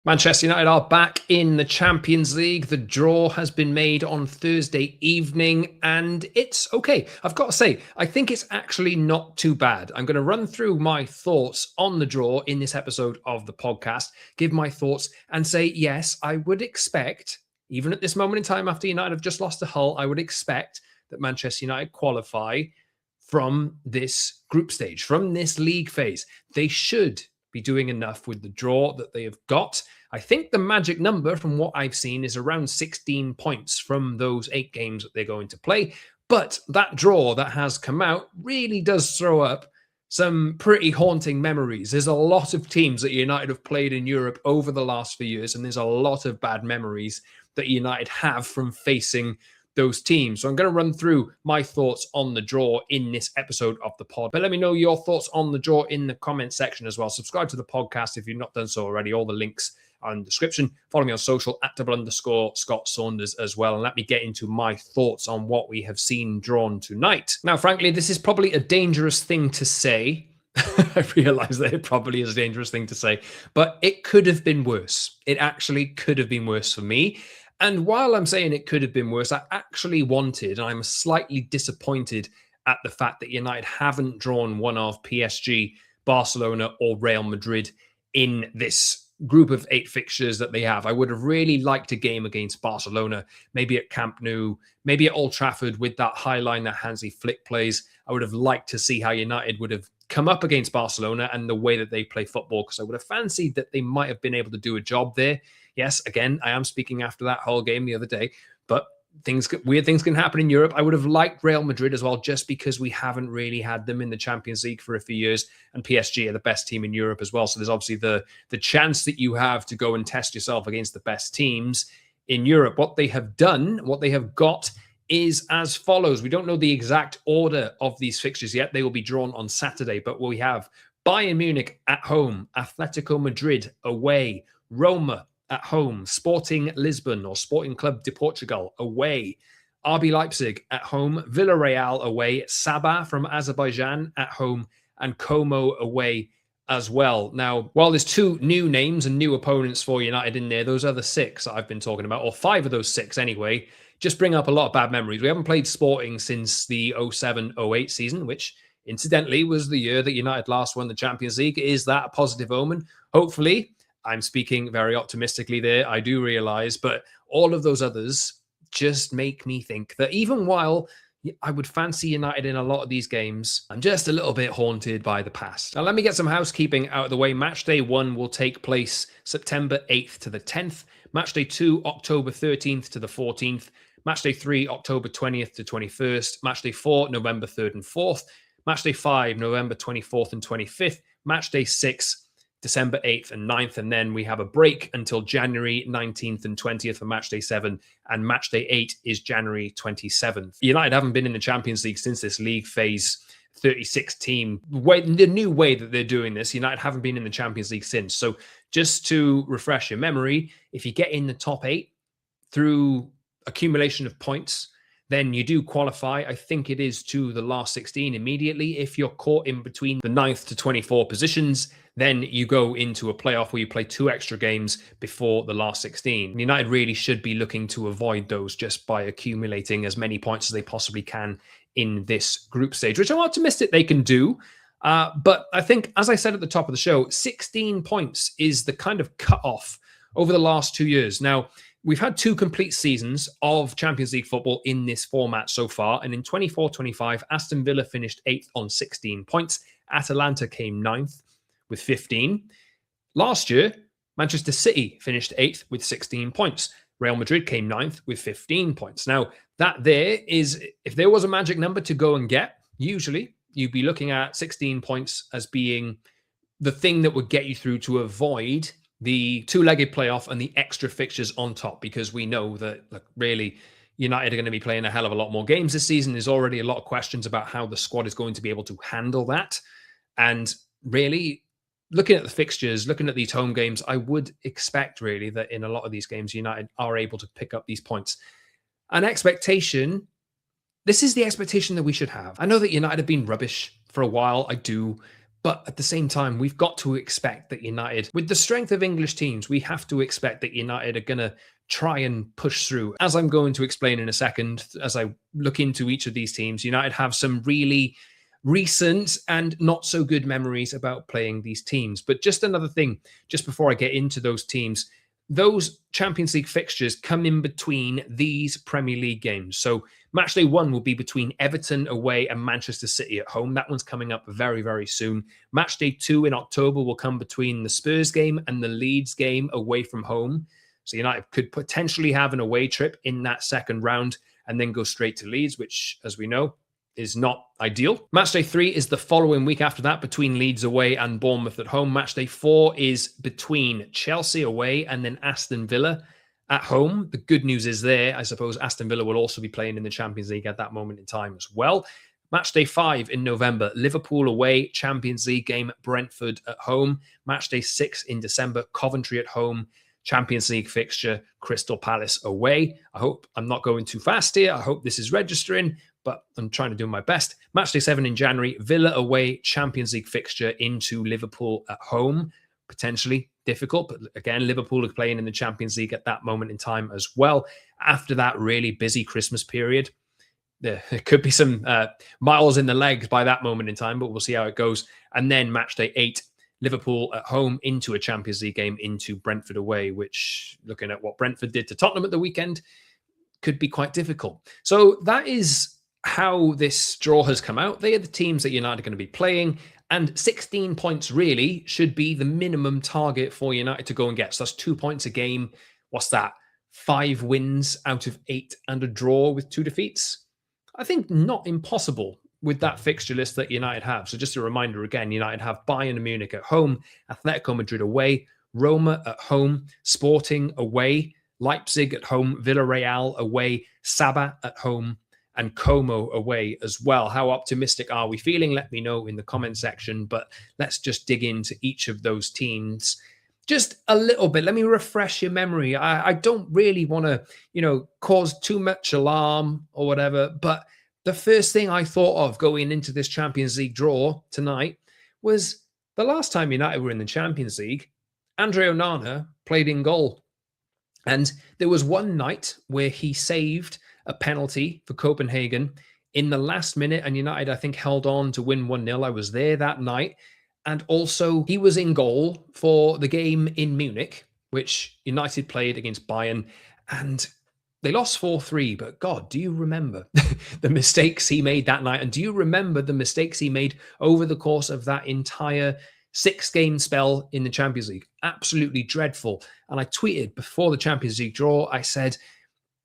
Manchester United are back in the Champions League. The draw has been made on Thursday evening, and it's okay. I've got to say, I think it's actually not too bad. I'm going to run through my thoughts on the draw in this episode of the podcast, give my thoughts, and say, yes, I would expect, even at this moment in time after United have just lost to Hull, I would expect that Manchester United qualify from this group stage, from this league phase. They should be doing enough with the draw that they have got. I think the magic number from what I've seen is around 16 points from those 8 games that they're going to play. But that draw that has come out really does throw up some pretty haunting memories. There's a lot of teams that United have played in Europe over the last few years, and there's a lot of bad memories that United have from facing those teams. So I'm going to run through my thoughts on the draw in this episode of the pod. But let me know your thoughts on the draw in the comment section as well. Subscribe to the podcast if you've not done so already. All the links are in the description. Follow me on social at @_Scott Saunders as well. And let me get into my thoughts on what we have seen drawn tonight. Now, frankly, this is probably a dangerous thing to say. I realize that it probably is a dangerous thing to say, but it could have been worse. It actually could have been worse for me. And while I'm saying it could have been worse, I actually wanted, and I'm slightly disappointed at the fact that United haven't drawn one of PSG, Barcelona, or Real Madrid in this group of 8 fixtures that they have. I would have really liked a game against Barcelona, maybe at Camp Nou, maybe at Old Trafford with that high line that Hansi Flick plays. I would have liked to see how United would have come up against Barcelona and the way that they play football, because I would have fancied that they might have been able to do a job there. Yes, again, I am speaking after that whole game the other day, but weird things can happen in Europe. I would have liked Real Madrid as well, just because we haven't really had them in the Champions League for a few years, and PSG are the best team in Europe as well. So there's obviously the chance that you have to go and test yourself against the best teams in Europe. What they have done, what they have got, is as follows. We don't know the exact order of these fixtures yet. They will be drawn on Saturday, but we have Bayern Munich at home, Atletico Madrid away, Roma at home, Sporting Lisbon or Sporting Club de Portugal away, RB Leipzig at home, Villarreal away, Sabah from Azerbaijan at home, and Como away as well. Now, while there's 2 new names and new opponents for United in there, those other 6 that I've been talking about, or 5 of those 6 anyway, just bring up a lot of bad memories. We haven't played Sporting since the 07-08 season, which incidentally was the year that United last won the Champions League. Is that a positive omen? Hopefully. I'm speaking very optimistically there, I do realize, but all of those others just make me think that even while I would fancy United in a lot of these games, I'm just a little bit haunted by the past. Now, let me get some housekeeping out of the way. Match day 1 will take place September 8th to the 10th. Match day 2, October 13th to the 14th. Match day 3, October 20th to 21st. Match day 4, November 3rd and 4th. Match day 5, November 24th and 25th. Match day 6, December 8th and 9th, and then we have a break until January 19th and 20th for match day 7, and match day 8 is January 27th. United haven't been in the Champions League since this league phase 36 team way, the new way that they're doing this. United haven't been in the Champions League since. So just to refresh your memory, if you get in the top 8 through accumulation of points, then you do qualify. I think it is to the last 16 immediately. If you're caught in between the 9th to 24 positions, then you go into a playoff where you play 2 extra games before the last 16. United really should be looking to avoid those just by accumulating as many points as they possibly can in this group stage, which I'm optimistic they can do. But I think, as I said at the top of the show, 16 points is the kind of cutoff over the last 2 years. Now, we've had 2 complete seasons of Champions League football in this format so far. And in 24-25, Aston Villa finished 8th on 16 points. Atalanta came 9th with 15. Last year, Manchester City finished 8th with 16 points. Real Madrid came 9th with 15 points. Now, that there is, if there was a magic number to go and get, usually you'd be looking at 16 points as being the thing that would get you through to avoid the 2-legged playoff and the extra fixtures on top, because we know that, look, really, United are going to be playing a hell of a lot more games this season. There's already a lot of questions about how the squad is going to be able to handle that. And really, looking at the fixtures, looking at these home games, I would expect really that in a lot of these games, United are able to pick up these points. An expectation, this is the expectation that we should have. I know that United have been rubbish for a while. I do. But at the same time, we've got to expect that United, with the strength of English teams, we have to expect that United are going to try and push through. As I'm going to explain in a second, as I look into each of these teams, United have some really recent and not so good memories about playing these teams. But just another thing, just before I get into those teams, those Champions League fixtures come in between these Premier League games. So matchday 1 will be between Everton away and Manchester City at home. That one's coming up very, very soon. Matchday 2 in October will come between the Spurs game and the Leeds game away from home. So United could potentially have an away trip in that second round and then go straight to Leeds, which, as we know, is not ideal. Matchday 3 is the following week after that, between Leeds away and Bournemouth at home. Matchday 4 is between Chelsea away and then Aston Villa at home. The good news is there, I suppose, Aston Villa will also be playing in the Champions League at that moment in time as well. Matchday 5 in November, Liverpool away, Champions League game, Brentford at home. Matchday 6 in December, Coventry at home, Champions League fixture, Crystal Palace away. I hope I'm not going too fast here. I hope this is registering, but I'm trying to do my best. Matchday 7 in January, Villa away, Champions League fixture into Liverpool at home. Potentially difficult, but again, Liverpool are playing in the Champions League at that moment in time as well. After that really busy Christmas period, there could be some miles in the legs by that moment in time, but we'll see how it goes. And then matchday 8, Liverpool at home into a Champions League game into Brentford away, which, looking at what Brentford did to Tottenham at the weekend, could be quite difficult. So that is how this draw has come out. They are the teams that United are going to be playing, and 16 points really should be the minimum target for United to go and get. So that's 2 points a game. What's that? 5 wins out of 8 and a draw with 2 defeats. I think not impossible with that fixture list that United have. So just a reminder again, United have Bayern Munich at home, Atletico Madrid away, Roma at home, Sporting away, Leipzig at home, Villarreal away, Sabah at home, and Como away as well. How optimistic are we feeling? Let me know in the comment section, but let's just dig into each of those teams just a little bit. Let me refresh your memory. I don't really want to, cause too much alarm or whatever, but the first thing I thought of going into this Champions League draw tonight was the last time United were in the Champions League, Andre Onana played in goal. And there was one night where he saved a penalty for Copenhagen in the last minute, and United, I think, held on to win 1-0. I was there that night. And also, he was in goal for the game in Munich, which United played against Bayern, and they lost 4-3. But God, do you remember the mistakes he made that night? And do you remember the mistakes he made over the course of that entire 6-game spell in the Champions League? Absolutely dreadful. And I tweeted before the Champions League draw, I said,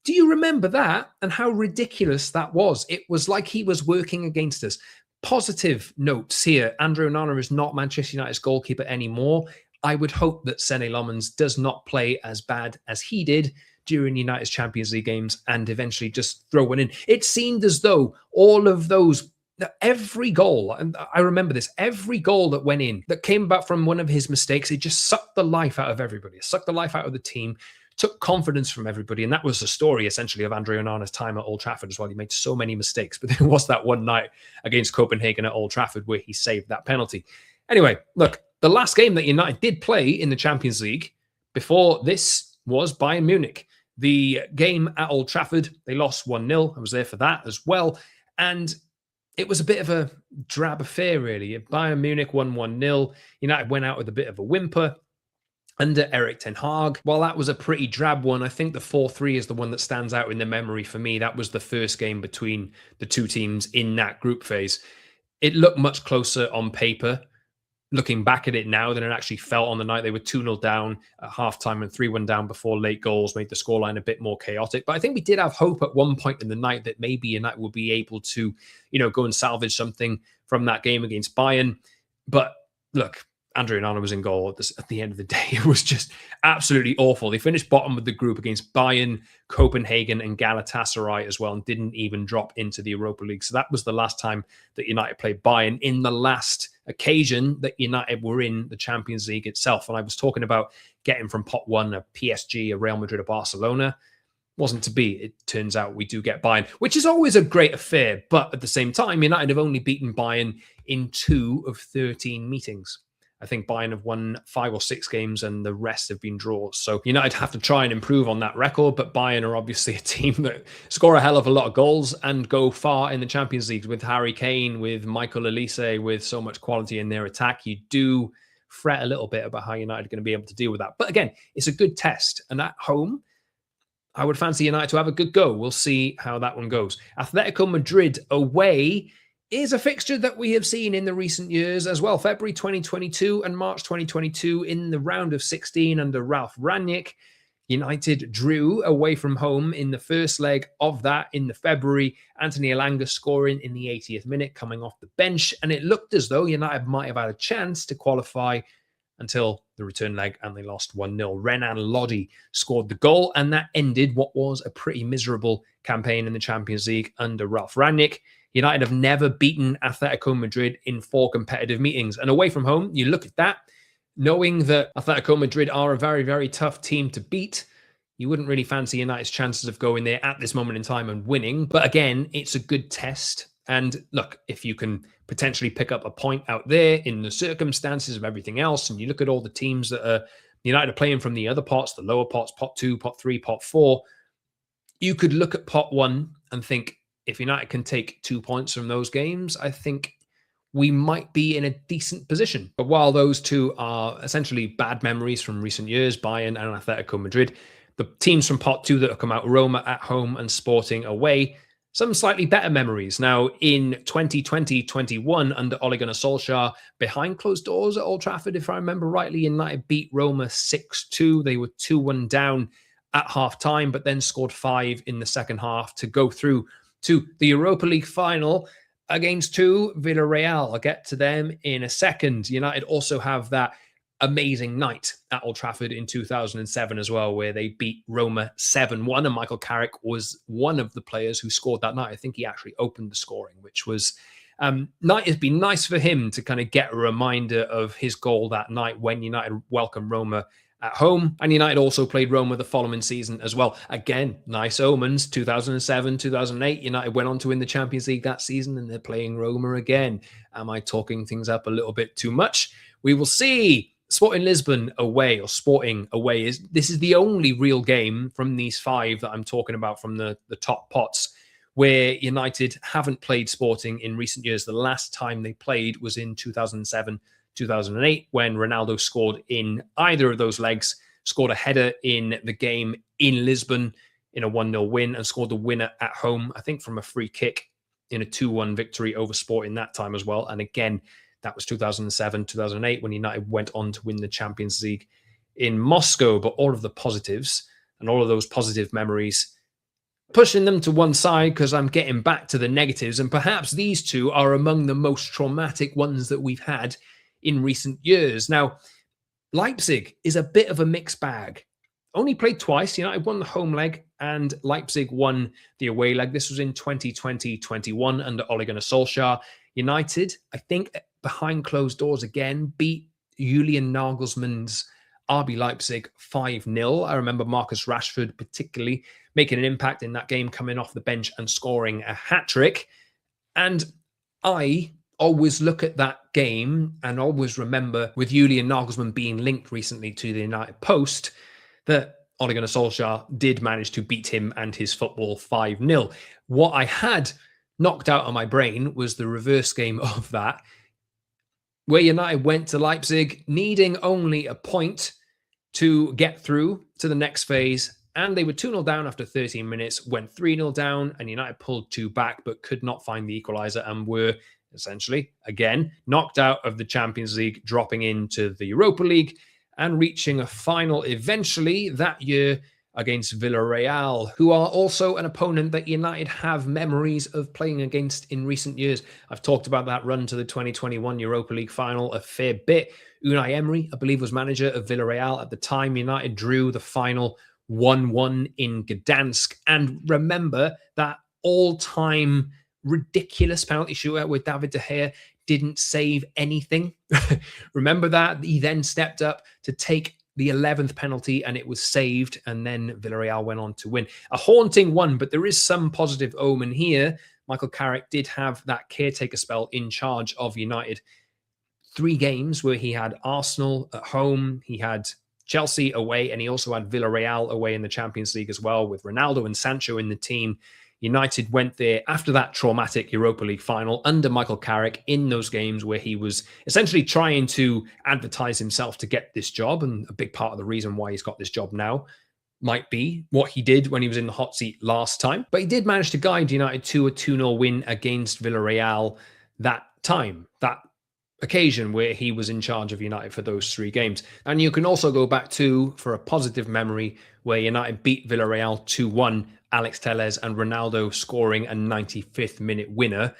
do you remember that and how ridiculous that was? It was like he was working against us. Positive notes here. Andre Onana is not Manchester United's goalkeeper anymore. I would hope that Senne Lammens does not play as bad as he did during United's Champions League games and eventually just throw one in. It seemed as though all of those, every goal, and I remember this, every goal that went in, that came about from one of his mistakes, it just sucked the life out of everybody. It sucked the life out of the team, took confidence from everybody. And that was the story, essentially, of Andre Onana's time at Old Trafford as well. He made so many mistakes, but there was that one night against Copenhagen at Old Trafford where he saved that penalty. Anyway, look, the last game that United did play in the Champions League before this was Bayern Munich. The game at Old Trafford, they lost 1-0. I was there for that as well. And it was a bit of a drab affair, really. Bayern Munich won 1-0. United went out with a bit of a whimper under Erik ten Hag. While that was a pretty drab one, I think the 4-3 is the one that stands out in the memory for me. That was the first game between the two teams in that group phase. It looked much closer on paper, looking back at it now, than it actually felt on the night. They were 2-0 down at halftime and 3-1 down before late goals made the scoreline a bit more chaotic. But I think we did have hope at one point in the night that maybe United would be able to, go and salvage something from that game against Bayern. But look, Andre Onana was in goal at the end of the day. It was just absolutely awful. They finished bottom of the group against Bayern, Copenhagen, and Galatasaray as well, and didn't even drop into the Europa League. So that was the last time that United played Bayern, in the last occasion that United were in the Champions League itself. And I was talking about getting from pot 1 a PSG, a Real Madrid, a Barcelona. Wasn't to be. It turns out we do get Bayern, which is always a great affair. But at the same time, United have only beaten Bayern in 2 of 13 meetings. I think Bayern have won 5 or 6 games and the rest have been draws. So United have to try and improve on that record. But Bayern are obviously a team that score a hell of a lot of goals and go far in the Champions League with Harry Kane, with Michael Elise, with so much quality in their attack. You do fret a little bit about how United are going to be able to deal with that. But again, it's a good test. And at home, I would fancy United to have a good go. We'll see how that one goes. Atletico Madrid away is a fixture that we have seen in the recent years as well. February 2022 and March 2022 in the round of 16 under Ralph Rangnick. United drew away from home in the first leg of that in the February. Anthony Elanga scoring in the 80th minute, coming off the bench. And it looked as though United might have had a chance to qualify until the return leg, and they lost 1-0. Renan Lodi scored the goal, and that ended what was a pretty miserable campaign in the Champions League under Ralph Rangnick. United have never beaten Atletico Madrid in 4 competitive meetings. And away from home, you look at that, knowing that Atletico Madrid are a very, very tough team to beat, you wouldn't really fancy United's chances of going there at this moment in time and winning. But again, it's a good test. And look, if you can potentially pick up a point out there in the circumstances of everything else, and you look at all the teams that are United are playing from the other pots, the lower pots, pot 2, pot 3, pot 4, you could look at pot 1 and think, if United can take 2 points from those games, I think we might be in a decent position. But while those two are essentially bad memories from recent years, Bayern and Atletico Madrid, the teams from pot 2 that have come out, Roma at home and Sporting away, some slightly better memories. Now, in 2020-21, under Ole Gunnar Solskjaer, behind closed doors at Old Trafford, if I remember rightly, United beat Roma 6-2. They were 2-1 down at half-time, but then scored 5 in the second half to go through to the Europa League final against Villarreal. I'll get to them in a second. United also have that amazing night at Old Trafford in 2007 as well, where they beat Roma 7-1, and Michael Carrick was one of the players who scored that night. I think he actually opened the scoring, which was it'd be nice for him to kind of get a reminder of his goal that night when United welcomed Roma at home. And United also played Roma the following season as well. Again, nice omens. 2007, 2008, United went on to win the Champions League that season, and they're playing Roma again. Am I talking things up a little bit too much? We will see. Sporting Lisbon away, or Sporting away, this is the only real game from these 5 that I'm talking about from the top pots where United haven't played Sporting in recent years. The last time they played was in 2007, 2008, when Ronaldo scored in either of those legs, scored a header in the game in Lisbon in a 1-0 win, and scored the winner at home, I think from a free kick in a 2-1 victory over Sporting that time as well. And again, that was 2007, 2008, when United went on to win the Champions League in Moscow. But all of the positives and all of those positive memories, pushing them to one side because I'm getting back to the negatives. And perhaps these two are among the most traumatic ones that we've had in recent years. Now, Leipzig is a bit of a mixed bag. Only played twice. United won the home leg and Leipzig won the away leg. This was in 2020-21 under Ole Gunnar Solskjaer. United, I think, behind closed doors again, beat Julian Nagelsmann's RB Leipzig 5-0. I remember Marcus Rashford particularly making an impact in that game, coming off the bench and scoring a hat-trick. And I always look at that game and always remember, with Julian Nagelsmann being linked recently to the United Post, that Ole Gunnar Solskjaer did manage to beat him and his football 5-0. What I had knocked out of my brain was the reverse game of that, where United went to Leipzig needing only a point to get through to the next phase, and they were 2-0 down after 13 minutes, went 3-0 down, and United pulled 2 back, but could not find the equaliser and were essentially, again, knocked out of the Champions League, dropping into the Europa League and reaching a final eventually that year against Villarreal, who are also an opponent that United have memories of playing against in recent years. I've talked about that run to the 2021 Europa League final a fair bit. Unai Emery, I believe, was manager of Villarreal at the time. United drew the final 1-1 in Gdansk. And remember that all-time ridiculous penalty shootout where David De Gea didn't save anything. Remember that? He then stepped up to take the 11th penalty and it was saved, and then Villarreal went on to win. A haunting one, but there is some positive omen here. Michael Carrick did have that caretaker spell in charge of United. 3 games where he had Arsenal at home, he had Chelsea away, and he also had Villarreal away in the Champions League as well, with Ronaldo and Sancho in the team. United went there after that traumatic Europa League final under Michael Carrick in those games where he was essentially trying to advertise himself to get this job. And a big part of the reason why he's got this job now might be what he did when he was in the hot seat last time. But he did manage to guide United to a 2-0 win against Villarreal that time, that occasion where he was in charge of United for those 3 games. And you can also go back to, for a positive memory, where United beat Villarreal 2-1, Alex Telles and Ronaldo scoring a 95th minute winner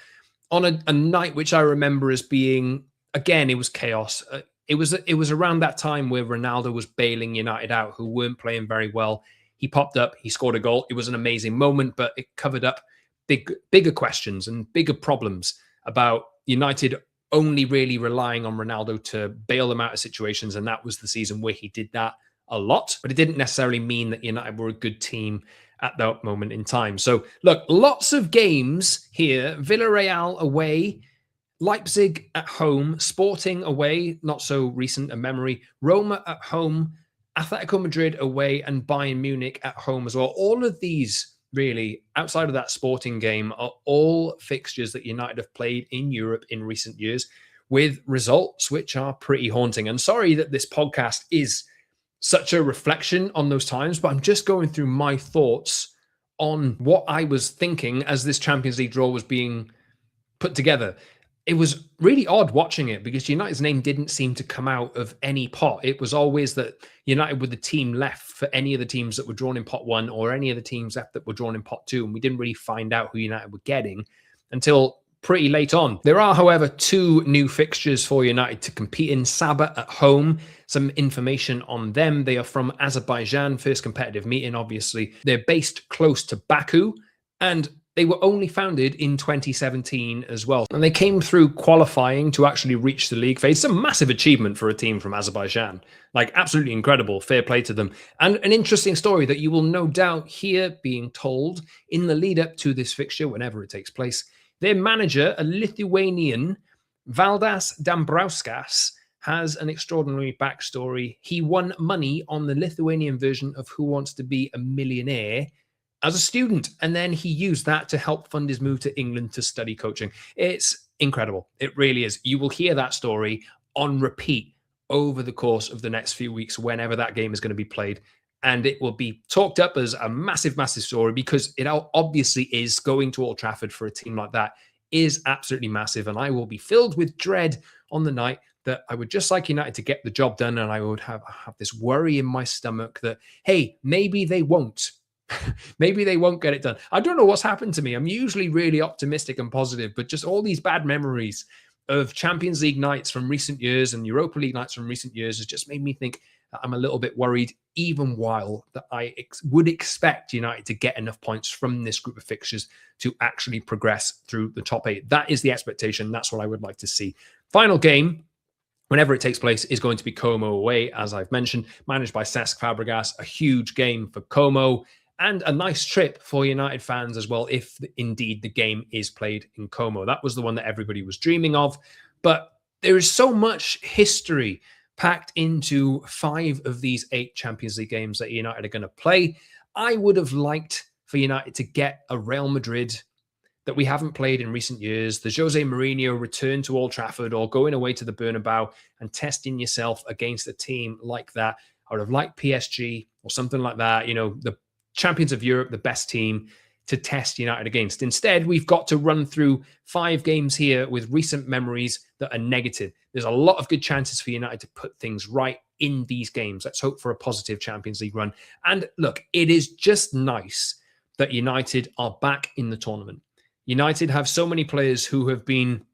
on a night which I remember as being, again, it was chaos. It was around that time where Ronaldo was bailing United out, who weren't playing very well. He popped up, he scored a goal. It was an amazing moment, but it covered up bigger questions and bigger problems about United only really relying on Ronaldo to bail them out of situations. And that was the season where he did that a lot, but it didn't necessarily mean that United were a good team at that moment in time. So look, lots of games here. Villarreal away, Leipzig at home, Sporting away, not so recent a memory, Roma at home, Atletico Madrid away, and Bayern Munich at home as well. All of these, really, outside of that Sporting game, are all fixtures that United have played in Europe in recent years with results which are pretty haunting. And sorry that this podcast is such a reflection on those times, but I'm just going through my thoughts on what I was thinking as this Champions League draw was being put together. It was really odd watching it because United's name didn't seem to come out of any pot. It was always that United were the team left for any of the teams that were drawn in pot 1 or any of the teams left that were drawn in pot 2. And we didn't really find out who United were getting until pretty late on. There are, however, 2 new fixtures for United to compete in. Sabah at home, some information on them. They are from Azerbaijan, first competitive meeting, obviously. They're based close to Baku, and they were only founded in 2017 as well. And they came through qualifying to actually reach the league phase. It's a massive achievement for a team from Azerbaijan. Like, absolutely incredible. Fair play to them. And an interesting story that you will no doubt hear being told in the lead up to this fixture, whenever it takes place. Their manager, a Lithuanian, Valdas Dambrauskas, has an extraordinary backstory. He won money on the Lithuanian version of Who Wants to Be a Millionaire as a student, and then he used that to help fund his move to England to study coaching. It's incredible. It really is. You will hear that story on repeat over the course of the next few weeks whenever that game is going to be played. And it will be talked up as a massive, massive story because it obviously is. Going to Old Trafford for a team like that is absolutely massive. And I will be filled with dread on the night that I would just like United to get the job done. And I would have this worry in my stomach that, hey, maybe they won't. Maybe they won't get it done. I don't know what's happened to me. I'm usually really optimistic and positive, but just all these bad memories of Champions League nights from recent years and Europa League nights from recent years has just made me think that I'm a little bit worried, even while that I would expect United to get enough points from this group of fixtures to actually progress through the top 8. That is the expectation. That's what I would like to see. Final game, whenever it takes place, is going to be Como away, as I've mentioned, managed by Cesc Fabregas. A huge game for Como and a nice trip for United fans as well, if indeed the game is played in Como. That was the one that everybody was dreaming of. But there is so much history packed into 5 of these 8 Champions League games that United are going to play. I would have liked for United to get a Real Madrid that we haven't played in recent years, the Jose Mourinho return to Old Trafford, or going away to the Bernabeu and testing yourself against a team like that. I would have liked PSG or something like that, you know, the champions of Europe, the best team to test United against. Instead, we've got to run through 5 games here with recent memories that are negative. There's a lot of good chances for United to put things right in these games. Let's hope for a positive Champions League run. And look, it is just nice that United are back in the tournament. United have so many players who have been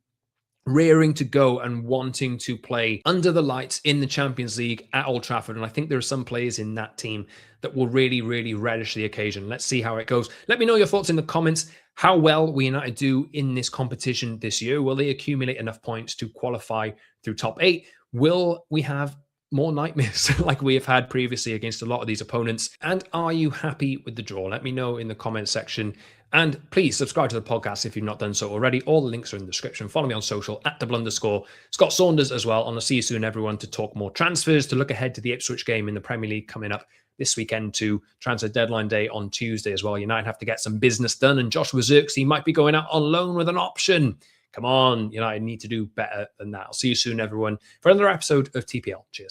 rearing to go and wanting to play under the lights in the Champions League at Old Trafford. And I think there are some players in that team that will really, really relish the occasion. Let's see how it goes. Let me know your thoughts in the comments. How well will United do in this competition this year? Will they accumulate enough points to qualify through top 8? Will we have more nightmares like we have had previously against a lot of these opponents? And are you happy with the draw? Let me know in the comments section. And please subscribe to the podcast if you've not done so already. All the links are in the description. Follow me on social at @double_. Scott Saunders as well. And I'll see you soon, everyone, to talk more transfers, to look ahead to the Ipswich game in the Premier League coming up this weekend, to transfer deadline day on Tuesday as well. United have to get some business done, and Joshua Zirkzee might be going out on loan with an option. Come on, United need to do better than that. I'll see you soon, everyone, for another episode of TPL. Cheers.